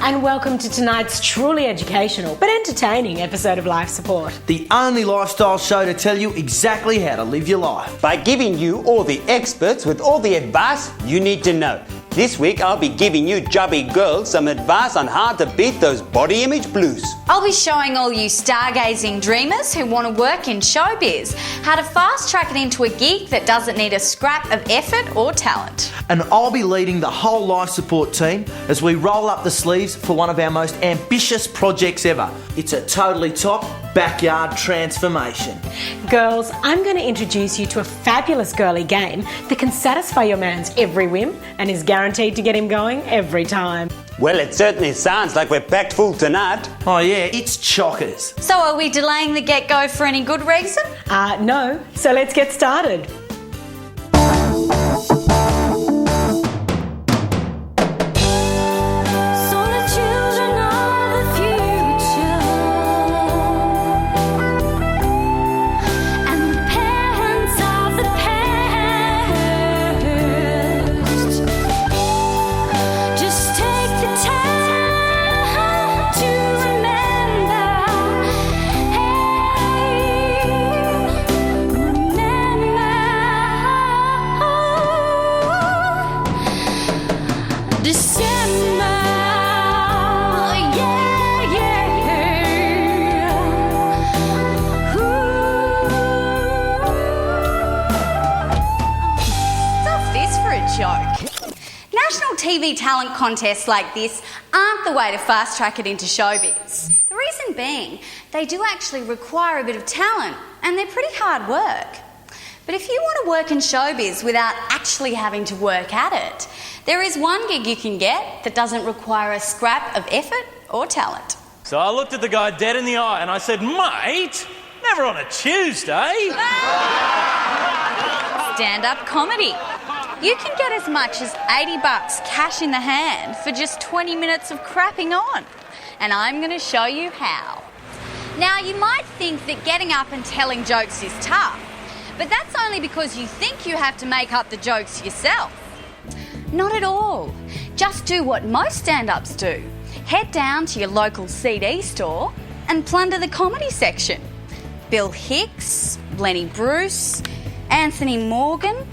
And welcome to tonight's truly educational but entertaining episode of Life Support. The only lifestyle show to tell you exactly how to live your life. By giving you all the experts with all the advice you need to know. This week I'll be giving you chubby girls some advice on how to beat those body image blues. I'll be showing all you stargazing dreamers who want to work in showbiz how to fast track it into a gig that doesn't need a scrap of effort or talent. And I'll be leading the whole Life Support team as we roll up the sleeves for one of our most ambitious projects ever. It's a totally top backyard transformation. Girls, I'm going to introduce you to a fabulous girly game that can satisfy your man's every whim and is guaranteed to get him going every time. Well, it certainly sounds like we're packed full tonight. Oh yeah, it's chockers. So are we delaying the get-go for any good reason? No, so let's get started. National TV talent contests like this aren't the way to fast track it into showbiz. The reason being, they do actually require a bit of talent and they're pretty hard work. But if you want to work in showbiz without actually having to work at it, there is one gig you can get that doesn't require a scrap of effort or talent. So I looked at the guy dead in the eye and I said, "Mate, never on a Tuesday." Stand-up comedy. You can get as much as $80 cash in the hand for just 20 minutes of crapping on. And I'm going to show you how. Now, you might think that getting up and telling jokes is tough, but that's only because you think you have to make up the jokes yourself. Not at all. Just do what most stand-ups do. Head down to your local CD store and plunder the comedy section. Bill Hicks, Lenny Bruce, Anthony Morgan,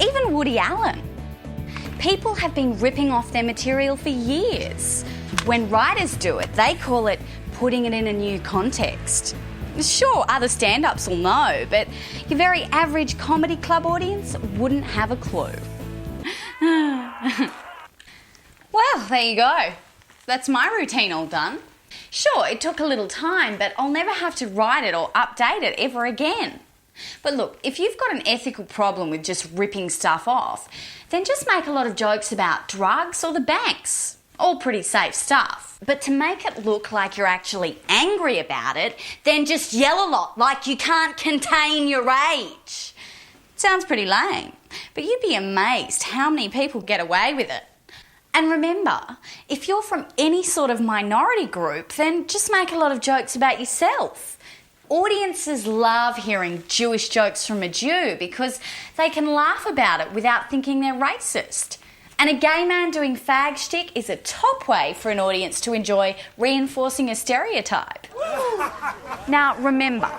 even Woody Allen. People have been ripping off their material for years. When writers do it, they call it putting it in a new context. Sure, other stand-ups will know, but your very average comedy club audience wouldn't have a clue. Well, there you go. That's my routine all done. Sure, it took a little time, but I'll never have to write it or update it ever again. But look, if you've got an ethical problem with just ripping stuff off, then just make a lot of jokes about drugs or the banks. All pretty safe stuff. But to make it look like you're actually angry about it, then just yell a lot like you can't contain your rage. Sounds pretty lame, but you'd be amazed how many people get away with it. And remember, if you're from any sort of minority group, then just make a lot of jokes about yourself. Audiences love hearing Jewish jokes from a Jew because they can laugh about it without thinking they're racist. And a gay man doing fag shtick is a top way for an audience to enjoy reinforcing a stereotype. Now, remember,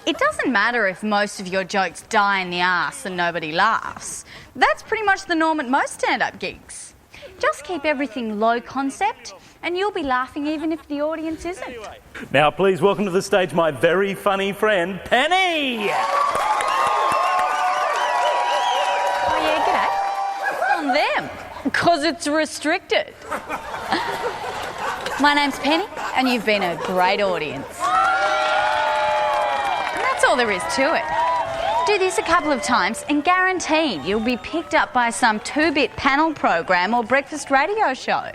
it doesn't matter if most of your jokes die in the arse and nobody laughs. That's pretty much the norm at most stand-up gigs. Just keep everything low concept and you'll be laughing even if the audience isn't. Now please welcome to the stage my very funny friend, Penny! Oh yeah, g'day. It's on them, because it's restricted. My name's Penny and you've been a great audience. And that's all there is to it. Do this a couple of times and guaranteed you'll be picked up by some 2-bit panel program or breakfast radio show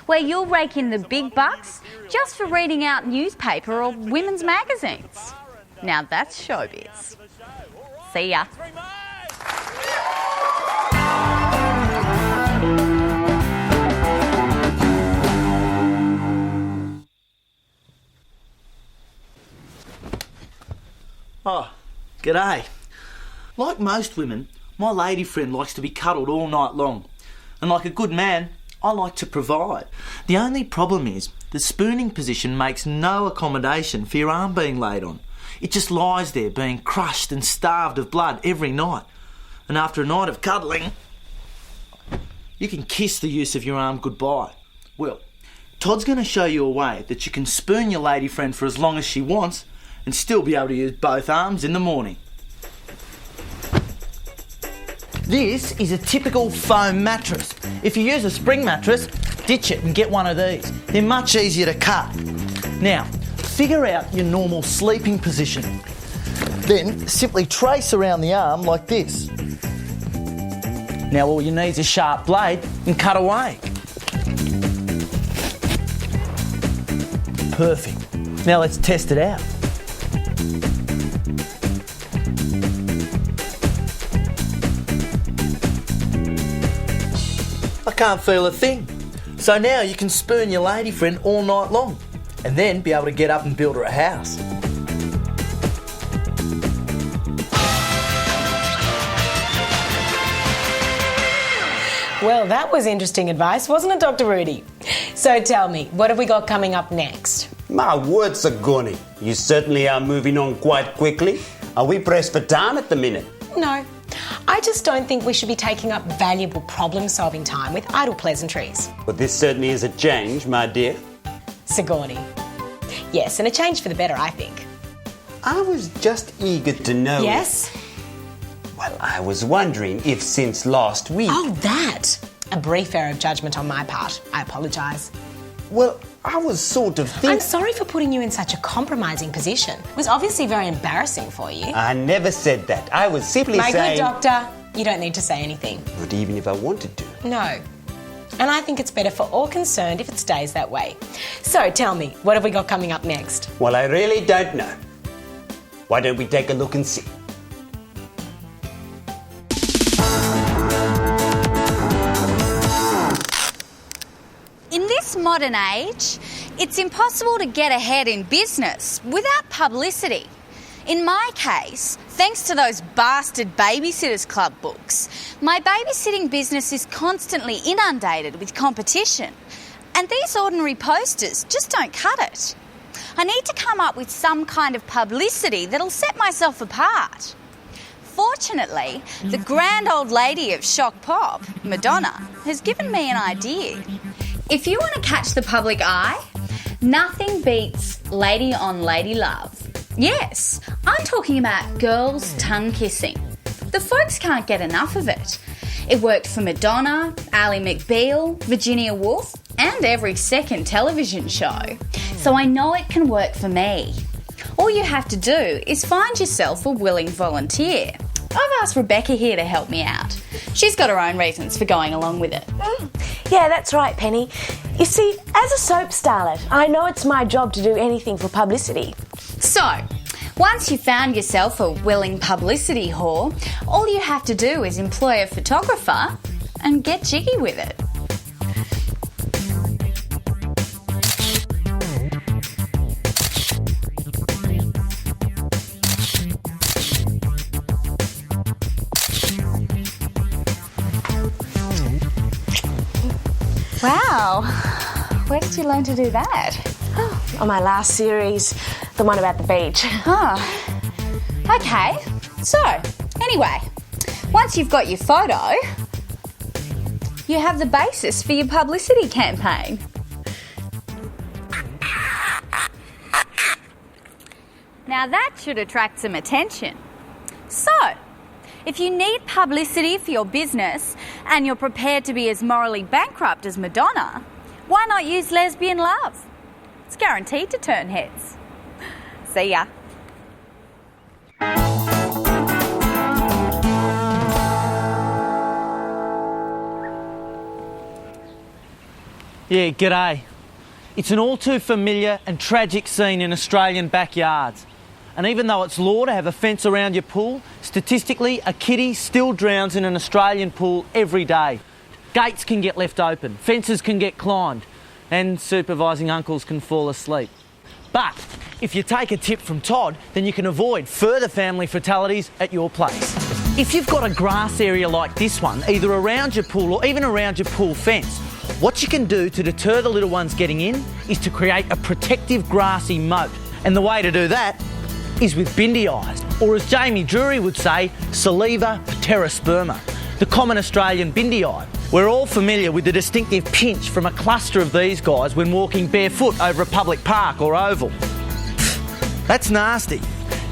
where you'll rake in the big bucks just for reading out newspaper or women's magazines. Now that's showbiz. See ya. Oh, g'day. Like most women, my lady friend likes to be cuddled all night long. And like a good man, I like to provide. The only problem is the spooning position makes no accommodation for your arm being laid on. It just lies there being crushed and starved of blood every night. And after a night of cuddling, you can kiss the use of your arm goodbye. Well, Todd's going to show you a way that you can spoon your lady friend for as long as she wants and still be able to use both arms in the morning. This is a typical foam mattress. If you use a spring mattress, ditch it and get one of these. They're much easier to cut. Now, figure out your normal sleeping position. Then simply trace around the arm like this. Now all you need is a sharp blade and cut away. Perfect. Now let's test it out. I can't feel a thing. So now you can spoon your lady friend all night long and then be able to get up and build her a house. Well, that was interesting advice, wasn't it, Dr. Rudy? So tell me, what have we got coming up next? My word, Sigourney, you certainly are moving on quite quickly. Are we pressed for time at the minute? No, I just don't think we should be taking up valuable problem-solving time with idle pleasantries. Well, this certainly is a change, my dear. Sigourney. Yes, and a change for the better, I think. I was just eager to know... Yes? Well, I was wondering if since last week... Oh, that! A brief error of judgment on my part. I apologise. Well, I was sort of thinking... I'm sorry for putting you in such a compromising position. It was obviously very embarrassing for you. I never said that. I was simply My saying... good doctor, you don't need to say anything. Not even if I wanted to. No. And I think it's better for all concerned if it stays that way. So tell me, what have we got coming up next? Well, I really don't know. Why don't we take a look and see? In this modern age, it's impossible to get ahead in business without publicity. In my case, thanks to those bastard Babysitters Club books, my babysitting business is constantly inundated with competition, and these ordinary posters just don't cut it. I need to come up with some kind of publicity that'll set myself apart. Fortunately, the grand old lady of shock pop, Madonna, has given me an idea. If you want to catch the public eye, nothing beats lady on lady love. Yes, I'm talking about girls tongue kissing. The folks can't get enough of it. It worked for Madonna, Ally McBeal, Virginia Woolf, and every second television show. So I know it can work for me. All you have to do is find yourself a willing volunteer. I've asked Rebecca here to help me out. She's got her own reasons for going along with it. Yeah, that's right, Penny. You see, as a soap starlet, I know it's my job to do anything for publicity. So, once you've found yourself a willing publicity whore, all you have to do is employ a photographer and get jiggy with it. Wow, where did you learn to do that? On my last series, the one about the beach. Oh, okay. So, anyway, once you've got your photo, you have the basis for your publicity campaign. Now that should attract some attention. So, if you need publicity for your business and you're prepared to be as morally bankrupt as Madonna, why not use lesbian love? It's guaranteed to turn heads. See ya. Yeah, g'day. It's an all too familiar and tragic scene in Australian backyards. And even though it's law to have a fence around your pool, statistically a kiddie still drowns in an Australian pool every day. Gates can get left open, fences can get climbed, and supervising uncles can fall asleep. But if you take a tip from Todd, then you can avoid further family fatalities at your place. If you've got a grass area like this one, either around your pool or even around your pool fence, What you can do to deter the little ones getting in is to create a protective grassy moat. And the way to do that is with bindi eyes, or as Jamie Drury would say, Saliva pterosperma, the common Australian bindi eye. We're all familiar with the distinctive pinch from a cluster of these guys when walking barefoot over a public park or oval. That's nasty.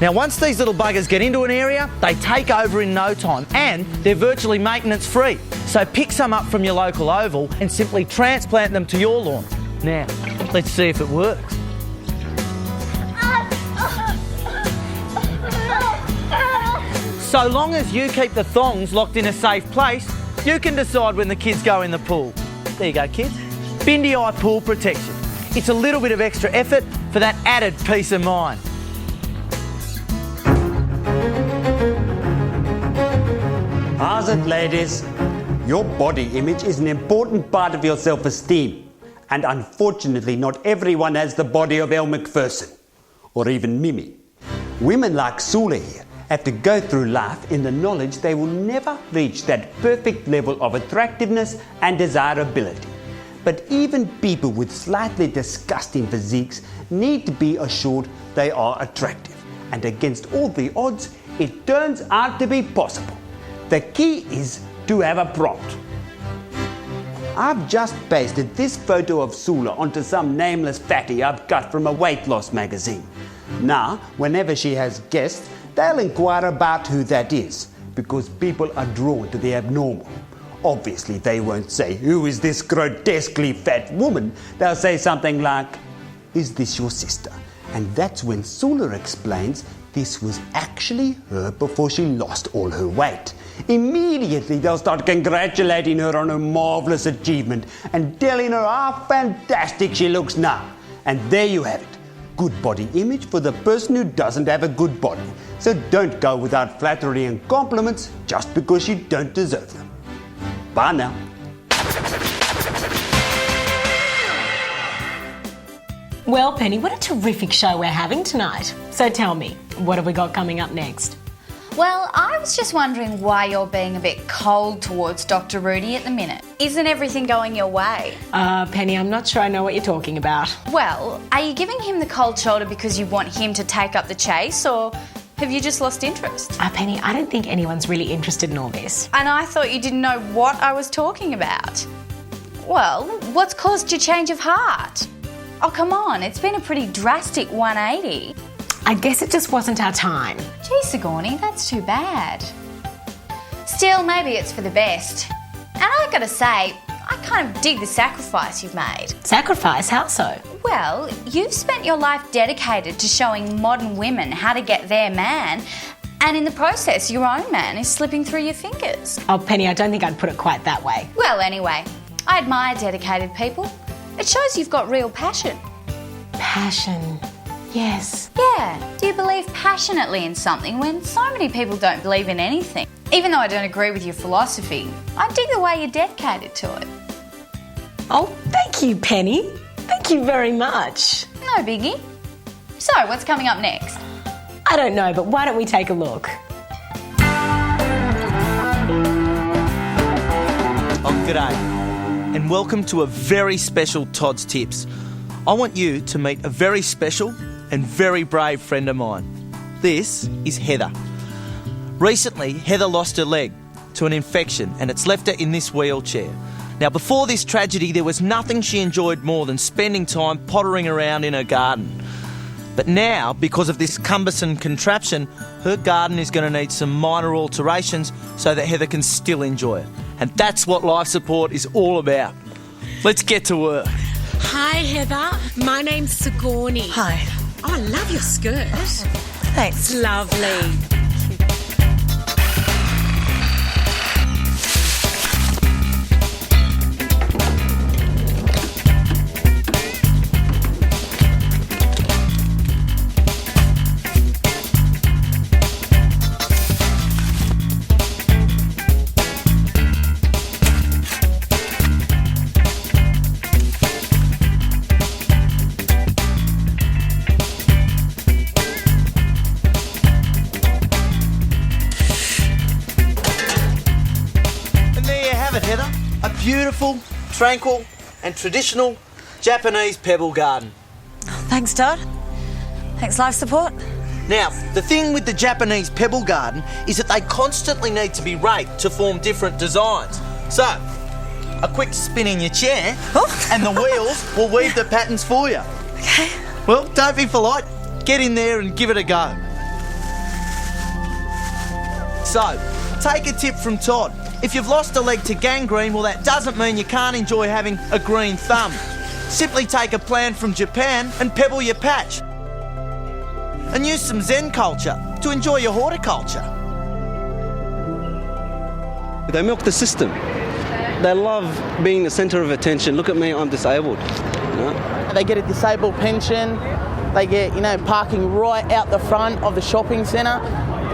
Now, once these little buggers get into an area, they take over in no time, and they're virtually maintenance free. So pick some up from your local oval and simply transplant them to your lawn. Now, let's see if it works. So long as you keep the thongs locked in a safe place, you can decide when the kids go in the pool. There you go, kids. Bindi eye pool protection. It's a little bit of extra effort for that added peace of mind. How's it, ladies? Your body image is an important part of your self-esteem. And unfortunately, not everyone has the body of Elle Macpherson. Or even Mimi. Women like Sula here have to go through life in the knowledge they will never reach that perfect level of attractiveness and desirability. But even people with slightly disgusting physiques need to be assured they are attractive. And against all the odds, it turns out to be possible. The key is to have a prompt. I've just pasted this photo of Sula onto some nameless fatty I've cut from a weight loss magazine. Now, whenever she has guests, they'll inquire about who that is, because people are drawn to the abnormal. Obviously, they won't say, "Who is this grotesquely fat woman?" They'll say something like, "Is this your sister?" And that's when Sula explains this was actually her before she lost all her weight. Immediately, they'll start congratulating her on her marvellous achievement and telling her how fantastic she looks now. And there you have it. Good body image for the person who doesn't have a good body. So don't go without flattery and compliments just because you don't deserve them. Bye now. Well, Penny, what a terrific show we're having tonight. So tell me, what have we got coming up next? Well, I was just wondering why you're being a bit cold towards Dr. Rudy at the minute. Isn't everything going your way? Penny, I'm not sure I know what you're talking about. Well, are you giving him the cold shoulder because you want him to take up the chase, or have you just lost interest? Penny, I don't think anyone's really interested in all this. And I thought you didn't know what I was talking about. Well, what's caused your change of heart? Oh, come on, it's been a pretty drastic 180. I guess it just wasn't our time. Gee, Sigourney, that's too bad. Still, maybe it's for the best. And I gotta say, I kind of dig the sacrifice you've made. Sacrifice? How so? Well, you've spent your life dedicated to showing modern women how to get their man, and in the process, your own man is slipping through your fingers. Oh, Penny, I don't think I'd put it quite that way. Well, anyway, I admire dedicated people. It shows you've got real passion. Passion. Yes. Yeah. Do you believe passionately in something when so many people don't believe in anything? Even though I don't agree with your philosophy, I dig the way you're dedicated to it. Oh, thank you, Penny. Thank you very much. No biggie. So, what's coming up next? I don't know, but why don't we take a look? Oh, g'day, and welcome to a very special Todd's Tips. I want you to meet a very special and very brave friend of mine. This is Heather. Recently, Heather lost her leg to an infection and it's left her in this wheelchair. Now, before this tragedy, there was nothing she enjoyed more than spending time pottering around in her garden. But now, because of this cumbersome contraption, her garden is going to need some minor alterations so that Heather can still enjoy it. And that's what life support is all about. Let's get to work. Hi, Heather. My name's Sigourney. Hi. Oh, I love your skirt. Thanks. It's lovely. Heather, a beautiful, tranquil, and traditional Japanese pebble garden. Thanks, Todd. Thanks, life support. Now, the thing with the Japanese pebble garden is that they constantly need to be raked to form different designs. So, a quick spin in your chair and the wheels will weave the patterns for you. Okay. Well, don't be polite. Get in there and give it a go. So, take a tip from Todd. If you've lost a leg to gangrene, well, that doesn't mean you can't enjoy having a green thumb. Simply take a plan from Japan and pebble your patch. And use some Zen culture to enjoy your horticulture. They milk the system. They love being the centre of attention. Look at me, I'm disabled. You know? They get a disabled pension. They get, parking right out the front of the shopping centre.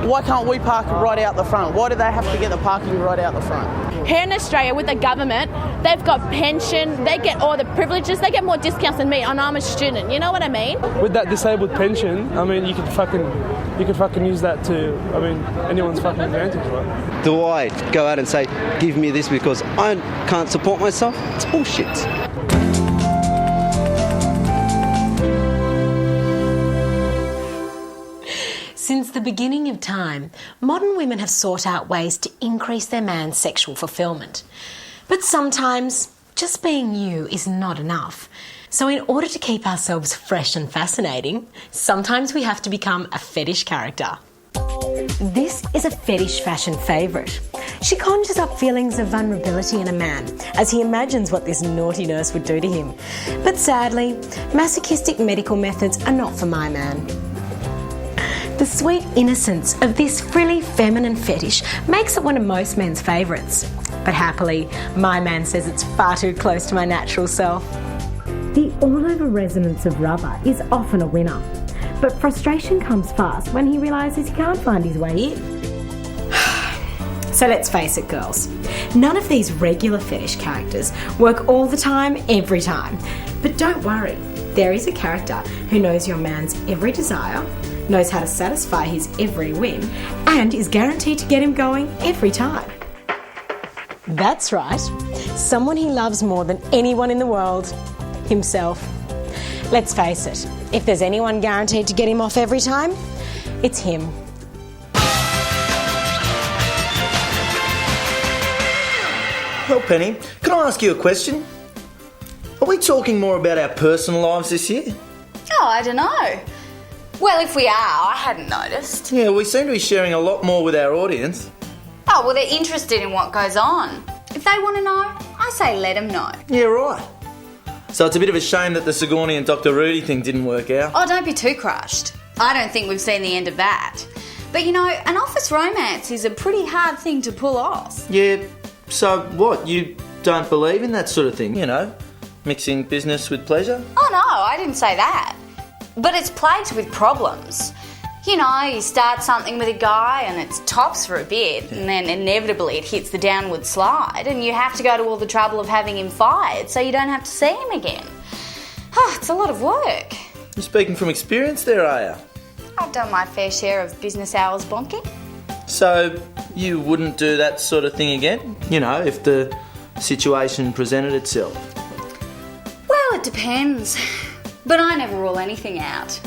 Why can't we park right out the front? Why do they have to get the parking right out the front? Here in Australia, with the government, they've got pension, they get all the privileges, they get more discounts than me, and I'm a student, you know what I mean? With that disabled pension, I mean, you could fucking use that to, anyone's fucking advantage, right? Do I go out and say, give me this because I can't support myself? It's bullshit. Since the beginning of time, modern women have sought out ways to increase their man's sexual fulfillment. But sometimes, just being you is not enough. So in order to keep ourselves fresh and fascinating, sometimes we have to become a fetish character. This is a fetish fashion favourite. She conjures up feelings of vulnerability in a man as he imagines what this naughty nurse would do to him. But sadly, masochistic medical methods are not for my man. The sweet innocence of this frilly feminine fetish makes it one of most men's favourites. But happily, my man says it's far too close to my natural self. The all-over resonance of rubber is often a winner. But frustration comes fast when he realises he can't find his way in. So let's face it, girls. None of these regular fetish characters work all the time, every time. But don't worry, there is a character who knows your man's every desire, knows how to satisfy his every whim, and is guaranteed to get him going every time. That's right, someone he loves more than anyone in the world, himself. Let's face it, if there's anyone guaranteed to get him off every time, it's him. Well, Penny, can I ask you a question? Are we talking more about our personal lives this year? Oh, I don't know. Well, if we are, I hadn't noticed. Yeah, we seem to be sharing a lot more with our audience. Oh, well, they're interested in what goes on. If they want to know, I say let them know. Yeah, right. So it's a bit of a shame that the Sigourney and Dr. Rudy thing didn't work out. Oh, don't be too crushed. I don't think we've seen the end of that. But you know, an office romance is a pretty hard thing to pull off. Yeah, so what? You don't believe in that sort of thing, mixing business with pleasure? Oh no, I didn't say that. But it's plagued with problems. You start something with a guy and it's tops for a bit, and then inevitably it hits the downward slide and you have to go to all the trouble of having him fired so you don't have to see him again. Oh, it's a lot of work. You're speaking from experience there, are you? I've done my fair share of business hours bonking. So you wouldn't do that sort of thing again? If the situation presented itself? Well, it depends. But I never rule anything out.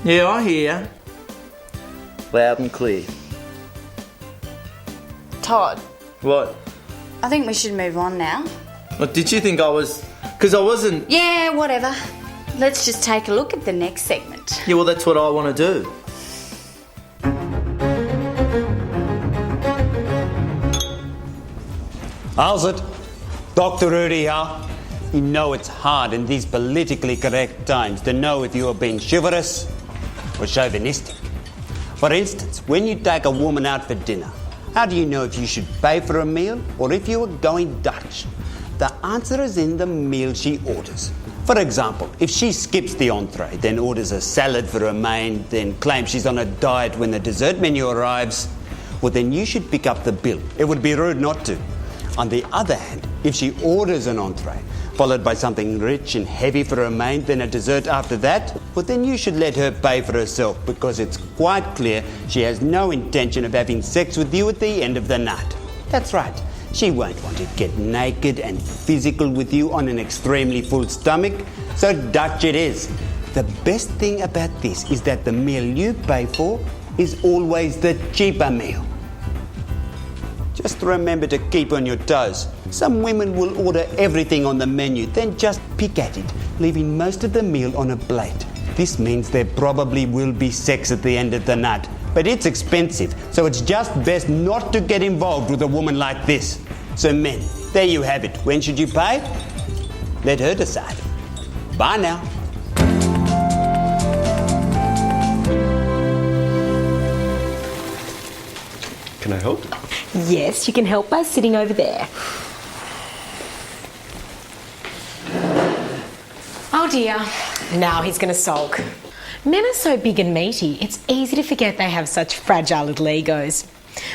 Yeah, I hear you. Loud and clear. Todd. What? I think we should move on now. What, did you think I was... Because I wasn't... Yeah, whatever. Let's just take a look at the next segment. Yeah, well, that's what I want to do. How's it? Dr. Rudy here. You know it's hard in these politically correct times to know if you are being chivalrous or chauvinistic. For instance, when you take a woman out for dinner, how do you know if you should pay for a meal or if you are going Dutch? The answer is in the meal she orders. For example, if she skips the entree, then orders a salad for her main, then claims she's on a diet when the dessert menu arrives, well then you should pick up the bill. It would be rude not to. On the other hand, if she orders an entree, followed by something rich and heavy for her main, then a dessert after that, well then you should let her pay for herself because it's quite clear she has no intention of having sex with you at the end of the night. That's right. She won't want to get naked and physical with you on an extremely full stomach, so Dutch it is. The best thing about this is that the meal you pay for is always the cheaper meal. Just remember to keep on your toes. Some women will order everything on the menu, then just pick at it, leaving most of the meal on a plate. This means there probably will be sex at the end of the night, but it's expensive, so it's just best not to get involved with a woman like this. So men, there you have it. When should you pay? Let her decide. Bye now. Can I help? Yes, you can help by sitting over there. Oh dear, now he's going to sulk. Men are so big and meaty, it's easy to forget they have such fragile little egos.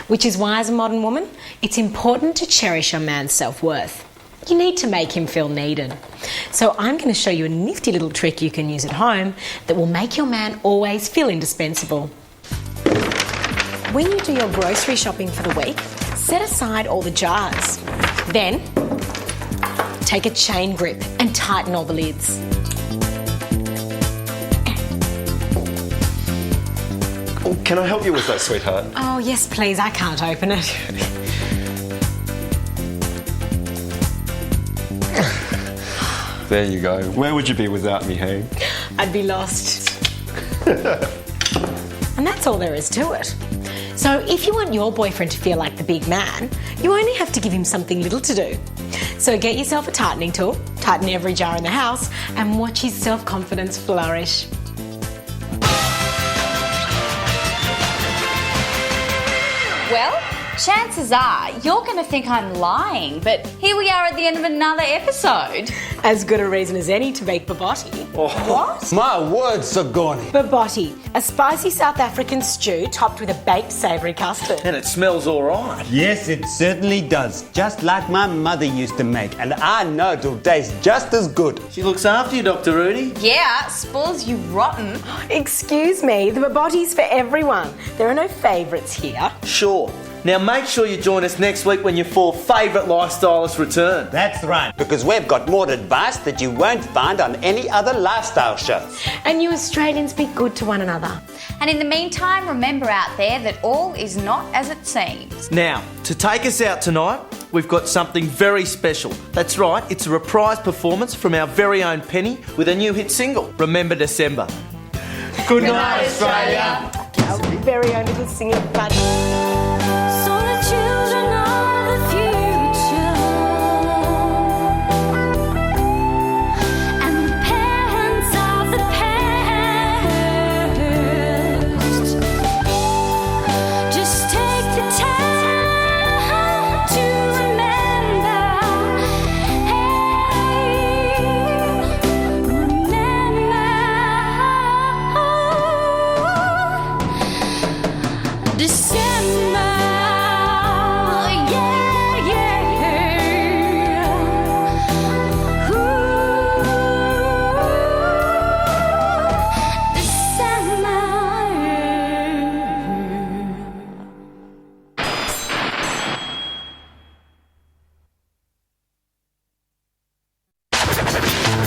Which is why, as a modern woman, it's important to cherish your man's self-worth. You need to make him feel needed. So I'm going to show you a nifty little trick you can use at home that will make your man always feel indispensable. When you do your grocery shopping for the week, set aside all the jars. Then, take a chain grip and tighten all the lids. Oh, can I help you with that, sweetheart? Oh, yes, please. I can't open it. There you go. Where would you be without me, hey? I'd be lost. And that's all there is to it. So if you want your boyfriend to feel like the big man, you only have to give him something little to do. So get yourself a tightening tool, tighten every jar in the house, and watch his self-confidence flourish. Well, chances are you're going to think I'm lying, but here we are at the end of another episode. As good a reason as any to make bobotti. What? My word, Sigourney. Bobotti, a spicy South African stew topped with a baked savoury custard. And it smells all right. Yes, it certainly does. Just like my mother used to make, and I know it'll taste just as good. She looks after you, Dr. Rudy. Yeah, spoils you rotten. Excuse me, the bobotti's for everyone. There are no favourites here. Sure. Now make sure you join us next week when your 4 favourite lifestylists return. That's right, because we've got more advice that you won't find on any other lifestyle show. And you Australians be good to one another. And in the meantime, remember out there that all is not as it seems. Now, to take us out tonight, we've got something very special. That's right, it's a reprise performance from our very own Penny with a new hit single, Remember December. Good night, Australia. Our very own little singing buddy. December.